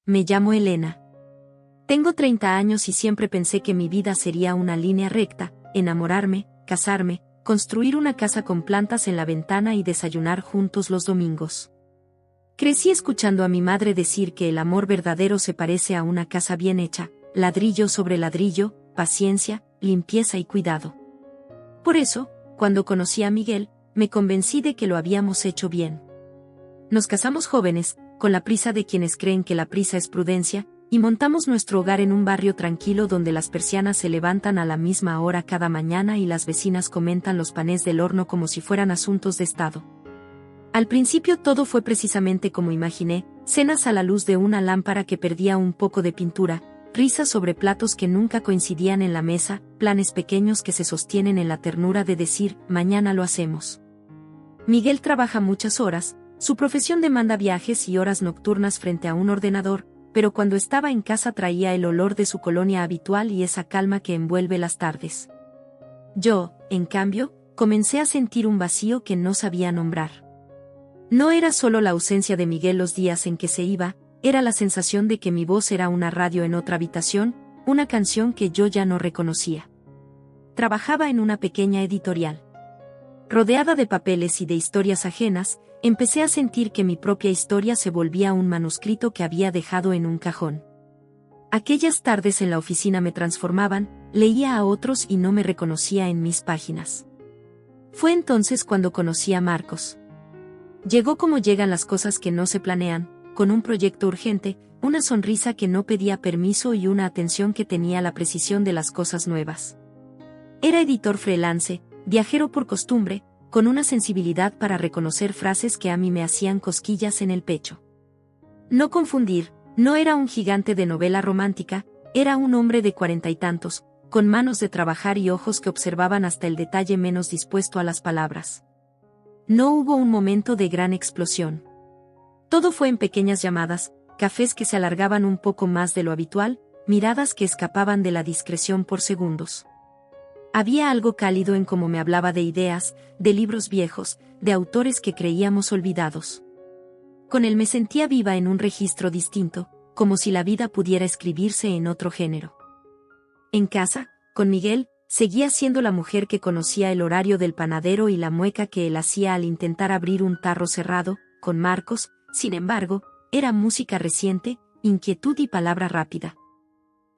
Me llamo Elena. Tengo 30 años y siempre pensé que mi vida sería una línea recta, enamorarme, casarme, construir una casa con plantas en la ventana y desayunar juntos los domingos. Crecí escuchando a mi madre decir que el amor verdadero se parece a una casa bien hecha, ladrillo sobre ladrillo, paciencia, limpieza y cuidado. Por eso, cuando conocí a Miguel, me convencí de que lo habíamos hecho bien. Nos casamos jóvenes, con la prisa de quienes creen que la prisa es prudencia, y montamos nuestro hogar en un barrio tranquilo donde las persianas se levantan a la misma hora cada mañana y las vecinas comentan los panés del horno como si fueran asuntos de estado. Al principio todo fue precisamente como imaginé, cenas a la luz de una lámpara que perdía un poco de pintura, risas sobre platos que nunca coincidían en la mesa, planes pequeños que se sostienen en la ternura de decir, mañana lo hacemos. Miguel trabaja muchas horas, su profesión demanda viajes y horas nocturnas frente a un ordenador, pero cuando estaba en casa traía el olor de su colonia habitual y esa calma que envuelve las tardes. Yo, en cambio, comencé a sentir un vacío que no sabía nombrar. No era solo la ausencia de Miguel los días en que se iba, era la sensación de que mi voz era una radio en otra habitación, una canción que yo ya no reconocía. Trabajaba en una pequeña editorial. Rodeada de papeles y de historias ajenas, empecé a sentir que mi propia historia se volvía un manuscrito que había dejado en un cajón. Aquellas tardes en la oficina me transformaban, leía a otros y no me reconocía en mis páginas. Fue entonces cuando conocí a Marcos. Llegó como llegan las cosas que no se planean, con un proyecto urgente, una sonrisa que no pedía permiso y una atención que tenía la precisión de las cosas nuevas. Era editor freelance, viajero por costumbre, con una sensibilidad para reconocer frases que a mí me hacían cosquillas en el pecho. No confundir, no era un gigante de novela romántica, era un hombre de 40 y tantos, con manos de trabajar y ojos que observaban hasta el detalle menos dispuesto a las palabras. No hubo un momento de gran explosión. Todo fue en pequeñas llamadas, cafés que se alargaban un poco más de lo habitual, miradas que escapaban de la discreción por segundos. Había algo cálido en cómo me hablaba de ideas, de libros viejos, de autores que creíamos olvidados. Con él me sentía viva en un registro distinto, como si la vida pudiera escribirse en otro género. En casa, con Miguel, seguía siendo la mujer que conocía el horario del panadero y la mueca que él hacía al intentar abrir un tarro cerrado. Con Marcos, sin embargo, era música reciente, inquietud y palabra rápida.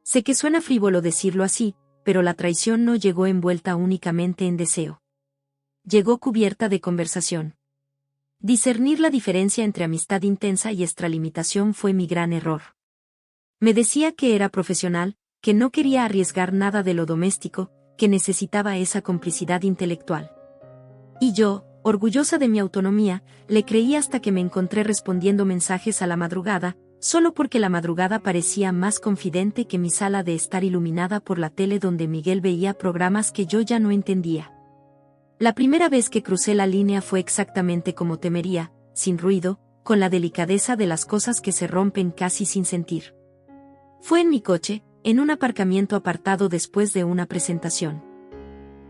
Sé que suena frívolo decirlo así, pero la traición no llegó envuelta únicamente en deseo. Llegó cubierta de conversación. Discernir la diferencia entre amistad intensa y extralimitación fue mi gran error. Me decía que era profesional, que no quería arriesgar nada de lo doméstico, que necesitaba esa complicidad intelectual. Y yo, orgullosa de mi autonomía, le creí hasta que me encontré respondiendo mensajes a la madrugada, solo porque la madrugada parecía más confidente que mi sala de estar iluminada por la tele donde Miguel veía programas que yo ya no entendía. La primera vez que crucé la línea fue exactamente como temería, sin ruido, con la delicadeza de las cosas que se rompen casi sin sentir. Fue en mi coche, en un aparcamiento apartado después de una presentación.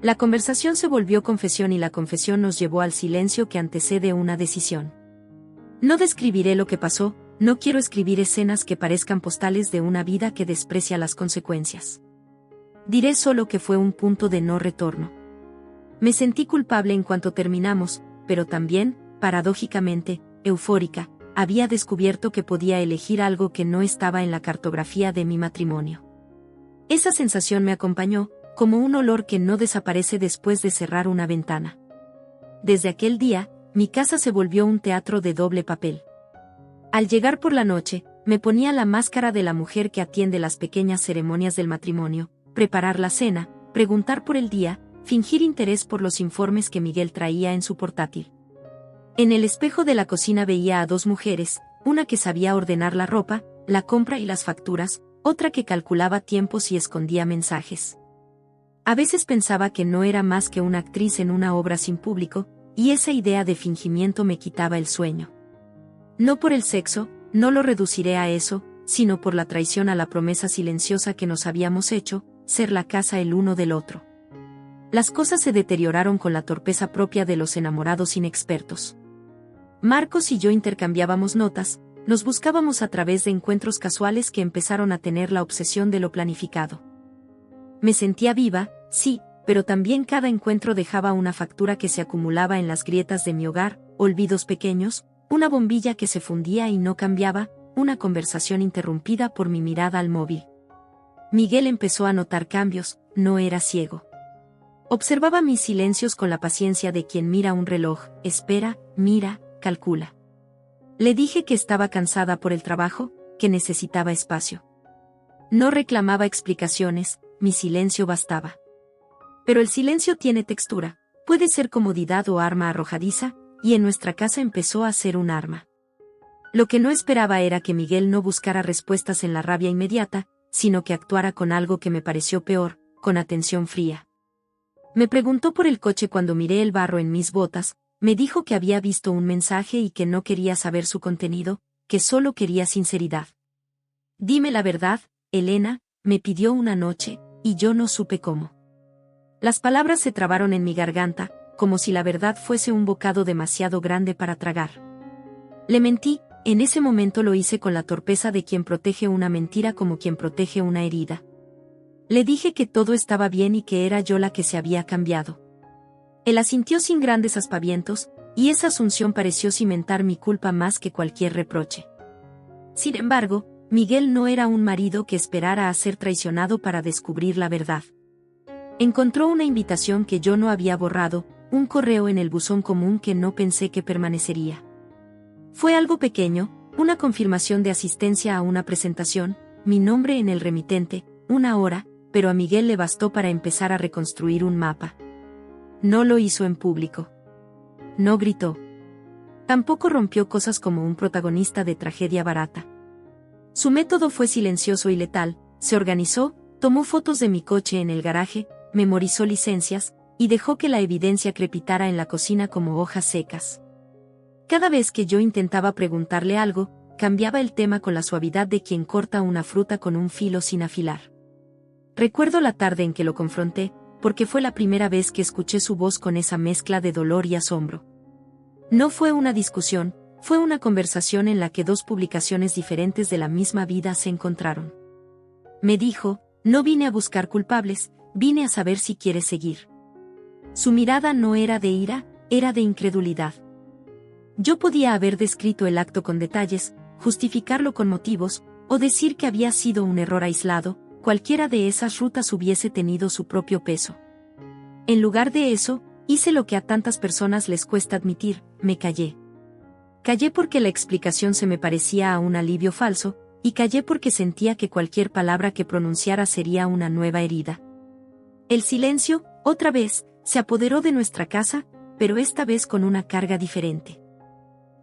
La conversación se volvió confesión y la confesión nos llevó al silencio que antecede una decisión. No describiré lo que pasó, no quiero escribir escenas que parezcan postales de una vida que desprecia las consecuencias. Diré solo que fue un punto de no retorno. Me sentí culpable en cuanto terminamos, pero también, paradójicamente, eufórica, había descubierto que podía elegir algo que no estaba en la cartografía de mi matrimonio. Esa sensación me acompañó, como un olor que no desaparece después de cerrar una ventana. Desde aquel día, mi casa se volvió un teatro de doble papel. Al llegar por la noche, me ponía la máscara de la mujer que atiende las pequeñas ceremonias del matrimonio, preparar la cena, preguntar por el día, fingir interés por los informes que Miguel traía en su portátil. En el espejo de la cocina veía a dos mujeres, una que sabía ordenar la ropa, la compra y las facturas, otra que calculaba tiempos y escondía mensajes. A veces pensaba que no era más que una actriz en una obra sin público, y esa idea de fingimiento me quitaba el sueño. No por el sexo, no lo reduciré a eso, sino por la traición a la promesa silenciosa que nos habíamos hecho, ser la casa el uno del otro. Las cosas se deterioraron con la torpeza propia de los enamorados inexpertos. Marcos y yo intercambiábamos notas, Nos buscábamos a través de encuentros casuales que empezaron a tener la obsesión de lo planificado. Me sentía viva, sí, pero también cada encuentro dejaba una factura que se acumulaba en las grietas de mi hogar, olvidos pequeños, una bombilla que se fundía y no cambiaba, una conversación interrumpida por mi mirada al móvil. Miguel empezó a notar cambios, no era ciego. Observaba mis silencios con la paciencia de quien mira un reloj, espera, mira, calcula. Le dije que estaba cansada por el trabajo, que necesitaba espacio. No reclamaba explicaciones, mi silencio bastaba. Pero el silencio tiene textura, puede ser comodidad o arma arrojadiza, y en nuestra casa empezó a ser un arma. Lo que no esperaba era que Miguel no buscara respuestas en la rabia inmediata, sino que actuara con algo que me pareció peor, con atención fría. Me preguntó por el coche cuando miré el barro en mis botas, me dijo que había visto un mensaje y que no quería saber su contenido, que solo quería sinceridad. Dime la verdad, Elena, me pidió una noche, y yo no supe cómo. Las palabras se trabaron en mi garganta, como si la verdad fuese un bocado demasiado grande para tragar. Le mentí, en ese momento lo hice con la torpeza de quien protege una mentira como quien protege una herida. Le dije que todo estaba bien y que era yo la que se había cambiado. Él asintió sin grandes aspavientos, y esa asunción pareció cimentar mi culpa más que cualquier reproche. Sin embargo, Miguel no era un marido que esperara a ser traicionado para descubrir la verdad. Encontró una invitación que yo no había borrado, un correo en el buzón común que no pensé que permanecería. Fue algo pequeño, una confirmación de asistencia a una presentación, mi nombre en el remitente, una hora, pero a Miguel le bastó para empezar a reconstruir un mapa. No lo hizo en público. No gritó. Tampoco rompió cosas como un protagonista de tragedia barata. Su método fue silencioso y letal, se organizó, tomó fotos de mi coche en el garaje, memorizó licencias, y dejó que la evidencia crepitara en la cocina como hojas secas. Cada vez que yo intentaba preguntarle algo, cambiaba el tema con la suavidad de quien corta una fruta con un filo sin afilar. Recuerdo la tarde en que lo confronté, porque fue la primera vez que escuché su voz con esa mezcla de dolor y asombro. No fue una discusión, fue una conversación en la que dos publicaciones diferentes de la misma vida se encontraron. Me dijo, no vine a buscar culpables, vine a saber si quieres seguir. Su mirada no era de ira, era de incredulidad. Yo podía haber descrito el acto con detalles, justificarlo con motivos, o decir que había sido un error aislado, cualquiera de esas rutas hubiese tenido su propio peso. En lugar de eso, hice lo que a tantas personas les cuesta admitir, me callé. Callé porque la explicación se me parecía a un alivio falso, y callé porque sentía que cualquier palabra que pronunciara sería una nueva herida. El silencio, otra vez, se apoderó de nuestra casa, pero esta vez con una carga diferente.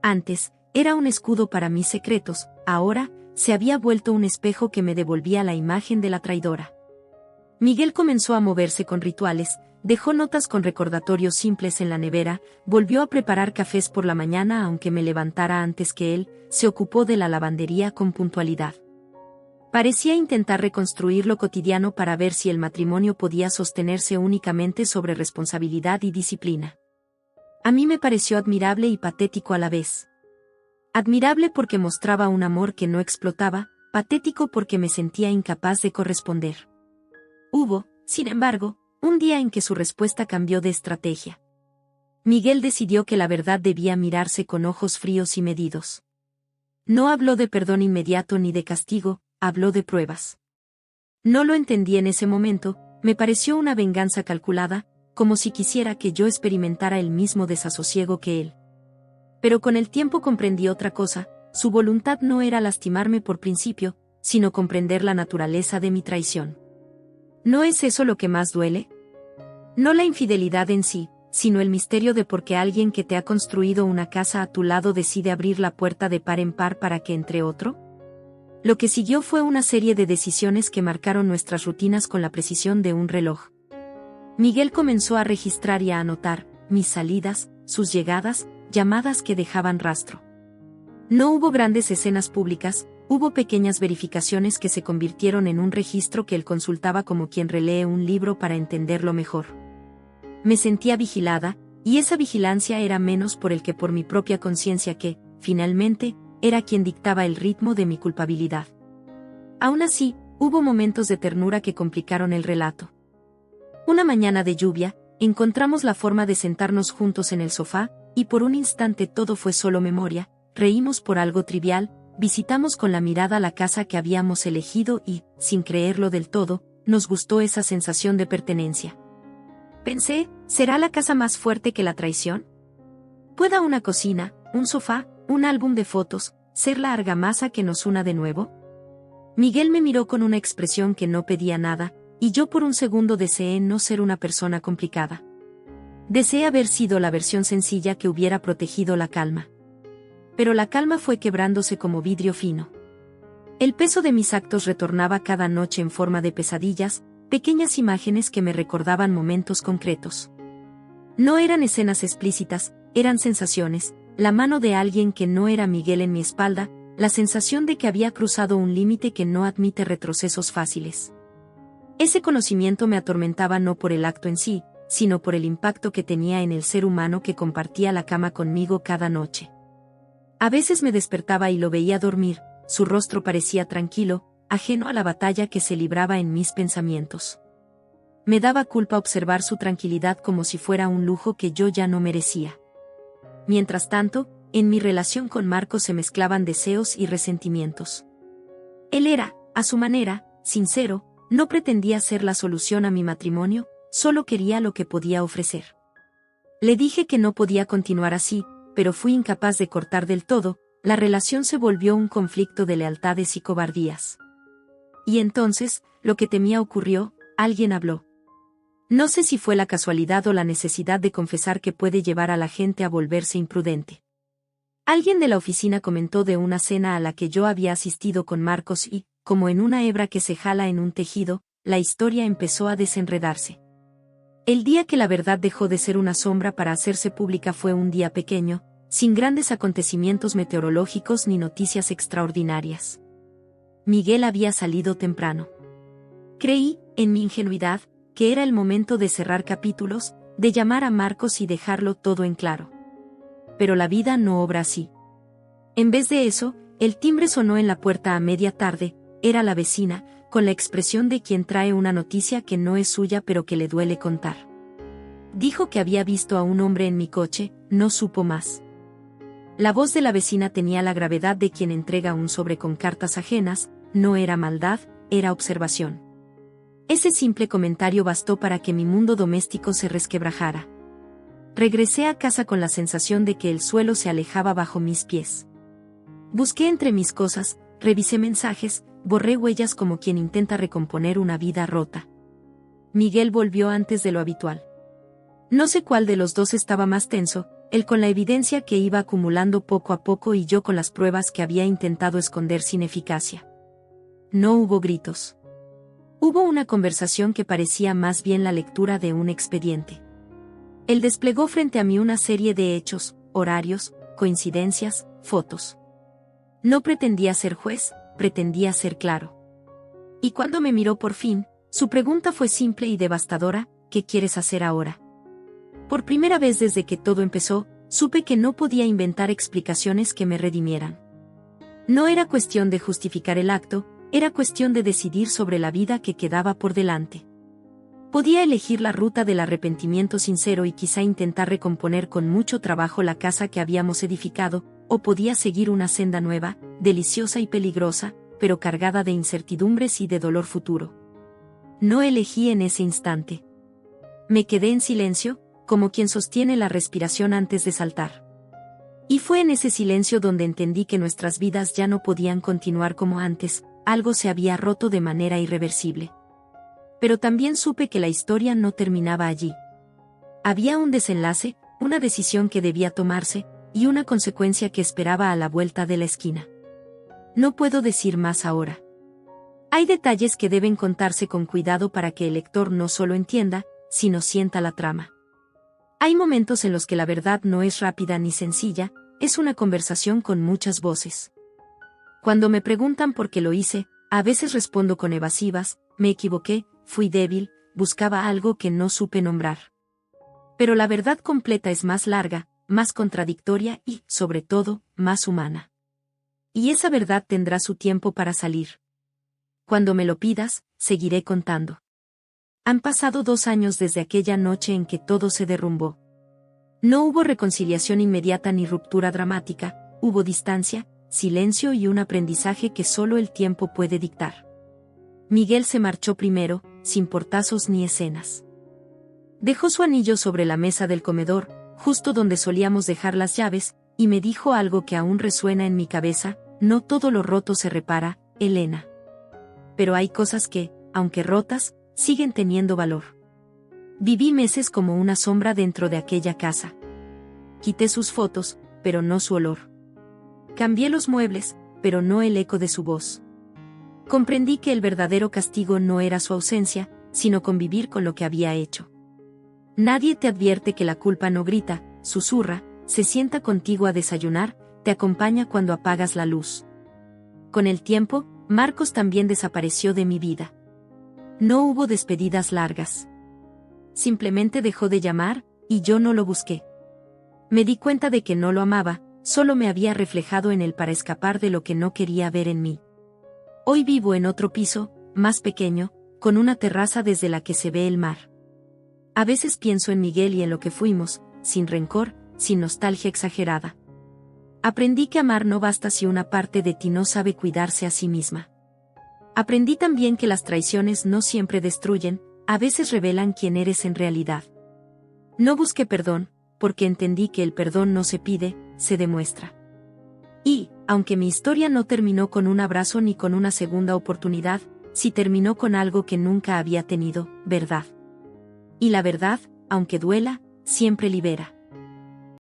Antes, era un escudo para mis secretos, ahora, se había vuelto un espejo que me devolvía la imagen de la traidora. Miguel comenzó a moverse con rituales, dejó notas con recordatorios simples en la nevera, volvió a preparar cafés por la mañana aunque me levantara antes que él, se ocupó de la lavandería con puntualidad. Parecía intentar reconstruir lo cotidiano para ver si el matrimonio podía sostenerse únicamente sobre responsabilidad y disciplina. A mí me pareció admirable y patético a la vez. Admirable porque mostraba un amor que no explotaba, patético porque me sentía incapaz de corresponder. Hubo, sin embargo, un día en que su respuesta cambió de estrategia. Miguel decidió que la verdad debía mirarse con ojos fríos y medidos. No habló de perdón inmediato ni de castigo, habló de pruebas. No lo entendí en ese momento, me pareció una venganza calculada, como si quisiera que yo experimentara el mismo desasosiego que él. Pero con el tiempo comprendí otra cosa, su voluntad no era lastimarme por principio, sino comprender la naturaleza de mi traición. ¿No es eso lo que más duele? No la infidelidad en sí, sino el misterio de por qué alguien que te ha construido una casa a tu lado decide abrir la puerta de par en par para que entre otro. Lo que siguió fue una serie de decisiones que marcaron nuestras rutinas con la precisión de un reloj. Miguel comenzó a registrar y a anotar mis salidas, sus llegadas, llamadas que dejaban rastro. No hubo grandes escenas públicas, hubo pequeñas verificaciones que se convirtieron en un registro que él consultaba como quien relee un libro para entenderlo mejor. Me sentía vigilada, y esa vigilancia era menos por él que por mi propia conciencia que, finalmente, era quien dictaba el ritmo de mi culpabilidad. Aún así, hubo momentos de ternura que complicaron el relato. Una mañana de lluvia, encontramos la forma de sentarnos juntos en el sofá, y por un instante todo fue solo memoria, reímos por algo trivial, visitamos con la mirada la casa que habíamos elegido y, sin creerlo del todo, nos gustó esa sensación de pertenencia. Pensé, ¿será la casa más fuerte que la traición? ¿Pueda una cocina, un sofá, un álbum de fotos, ser la argamasa que nos una de nuevo? Miguel me miró con una expresión que no pedía nada, y yo por un segundo deseé no ser una persona complicada. Deseé haber sido la versión sencilla que hubiera protegido la calma. Pero la calma fue quebrándose como vidrio fino. El peso de mis actos retornaba cada noche en forma de pesadillas, pequeñas imágenes que me recordaban momentos concretos. No eran escenas explícitas, eran sensaciones, la mano de alguien que no era Miguel en mi espalda, la sensación de que había cruzado un límite que no admite retrocesos fáciles. Ese conocimiento me atormentaba no por el acto en sí, sino por el impacto que tenía en el ser humano que compartía la cama conmigo cada noche. A veces me despertaba y lo veía dormir, su rostro parecía tranquilo, ajeno a la batalla que se libraba en mis pensamientos. Me daba culpa observar su tranquilidad como si fuera un lujo que yo ya no merecía. Mientras tanto, en mi relación con Marcos se mezclaban deseos y resentimientos. Él era, a su manera, sincero, no pretendía ser la solución a mi matrimonio, solo quería lo que podía ofrecer. Le dije que no podía continuar así, pero fui incapaz de cortar del todo, la relación se volvió un conflicto de lealtades y cobardías. Y entonces, lo que temía ocurrió, alguien habló. No sé si fue la casualidad o la necesidad de confesar que puede llevar a la gente a volverse imprudente. Alguien de la oficina comentó de una cena a la que yo había asistido con Marcos y, como en una hebra que se jala en un tejido, la historia empezó a desenredarse. El día que la verdad dejó de ser una sombra para hacerse pública fue un día pequeño, sin grandes acontecimientos meteorológicos ni noticias extraordinarias. Miguel había salido temprano. Creí, en mi ingenuidad, que era el momento de cerrar capítulos, de llamar a Marcos y dejarlo todo en claro. Pero la vida no obra así. En vez de eso, el timbre sonó en la puerta a media tarde, era la vecina, con la expresión de quien trae una noticia que no es suya pero que le duele contar. Dijo que había visto a un hombre en mi coche, no supo más. La voz de la vecina tenía la gravedad de quien entrega un sobre con cartas ajenas, no era maldad, era observación. Ese simple comentario bastó para que mi mundo doméstico se resquebrajara. Regresé a casa con la sensación de que el suelo se alejaba bajo mis pies. Busqué entre mis cosas, revisé mensajes, borré huellas como quien intenta recomponer una vida rota. Miguel volvió antes de lo habitual. No sé cuál de los dos estaba más tenso, él con la evidencia que iba acumulando poco a poco y yo con las pruebas que había intentado esconder sin eficacia. No hubo gritos. Hubo una conversación que parecía más bien la lectura de un expediente. Él desplegó frente a mí una serie de hechos, horarios, coincidencias, fotos. No pretendía ser juez, pretendía ser claro. Y cuando me miró por fin, su pregunta fue simple y devastadora: ¿qué quieres hacer ahora? Por primera vez desde que todo empezó, supe que no podía inventar explicaciones que me redimieran. No era cuestión de justificar el acto, era cuestión de decidir sobre la vida que quedaba por delante. Podía elegir la ruta del arrepentimiento sincero y quizá intentar recomponer con mucho trabajo la casa que habíamos edificado, o podía seguir una senda nueva, deliciosa y peligrosa, pero cargada de incertidumbres y de dolor futuro. No elegí en ese instante. Me quedé en silencio, como quien sostiene la respiración antes de saltar. Y fue en ese silencio donde entendí que nuestras vidas ya no podían continuar como antes, algo se había roto de manera irreversible. Pero también supe que la historia no terminaba allí. Había un desenlace, una decisión que debía tomarse, y una consecuencia que esperaba a la vuelta de la esquina. No puedo decir más ahora. Hay detalles que deben contarse con cuidado para que el lector no solo entienda, sino sienta la trama. Hay momentos en los que la verdad no es rápida ni sencilla, es una conversación con muchas voces. Cuando me preguntan por qué lo hice, a veces respondo con evasivas: me equivoqué, fui débil, buscaba algo que no supe nombrar. Pero la verdad completa es más larga, más contradictoria y, sobre todo, más humana. Y esa verdad tendrá su tiempo para salir. Cuando me lo pidas, seguiré contando. Han pasado 2 años desde aquella noche en que todo se derrumbó. No hubo reconciliación inmediata ni ruptura dramática, hubo distancia, silencio y un aprendizaje que solo el tiempo puede dictar. Miguel se marchó primero, sin portazos ni escenas. Dejó su anillo sobre la mesa del comedor, justo donde solíamos dejar las llaves, y me dijo algo que aún resuena en mi cabeza: no todo lo roto se repara, Elena. Pero hay cosas que, aunque rotas, siguen teniendo valor. Viví meses como una sombra dentro de aquella casa. Quité sus fotos, pero no su olor. Cambié los muebles, pero no el eco de su voz. Comprendí que el verdadero castigo no era su ausencia, sino convivir con lo que había hecho. Nadie te advierte que la culpa no grita, susurra, se sienta contigo a desayunar, te acompaña cuando apagas la luz. Con el tiempo, Marcos también desapareció de mi vida. No hubo despedidas largas. Simplemente dejó de llamar, y yo no lo busqué. Me di cuenta de que no lo amaba, solo me había reflejado en él para escapar de lo que no quería ver en mí. Hoy vivo en otro piso, más pequeño, con una terraza desde la que se ve el mar. A veces pienso en Miguel y en lo que fuimos, sin rencor, sin nostalgia exagerada. Aprendí que amar no basta si una parte de ti no sabe cuidarse a sí misma. Aprendí también que las traiciones no siempre destruyen, a veces revelan quién eres en realidad. No busqué perdón, porque entendí que el perdón no se pide, se demuestra. Y, aunque mi historia no terminó con un abrazo ni con una segunda oportunidad, sí terminó con algo que nunca había tenido: verdad. Y la verdad, aunque duela, siempre libera.